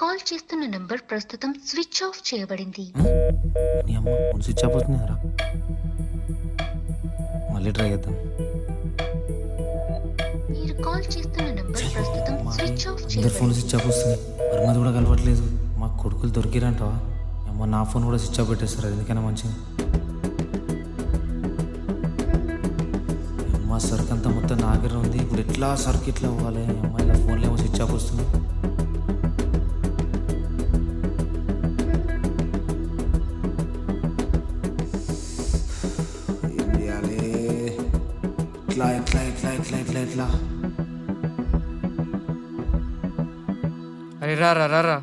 Call చేస్తున్న number ప్రస్తుతం switch off చేయబడింది. నీ అమ్మ ఫోన్ స్విచ్ ఆఫ్ అవుతుందిరా. మళ్ళీ ట్రై చేద్దాం. మీరు కాల్ చేస్తున్న నంబర్ ప్రస్తుతం స్విచ్ ఆఫ్ అందరి ఫోన్ చేయబడింది. స్విచ్ ఆఫ్ వస్తుంది. వర్మది కూడా కలవట్లేదు. మా కొడుకులు దొరికిరంటావా? అమ్మ నా ఫోన్ కూడా స్విచ్ ఆఫ్ పెట్టేస్తారు. ఎందుకైనా మంచిది. అమ్మ సర్క్ అంతా మొత్తం నా దగ్గర ఉంది. ఇప్పుడు ఎట్లా సర్క్ ఇట్లా అవ్వాలి? అమ్మ ఇలా ఫోన్లో ఏమో స్విచ్ ఆఫ్ వస్తుంది. ఏం చేయాలి? ఎట్లా ఎట్లా ఎట్లా ఎట్లా ఎట్లా ఎట్లా అరే రా రా రా రా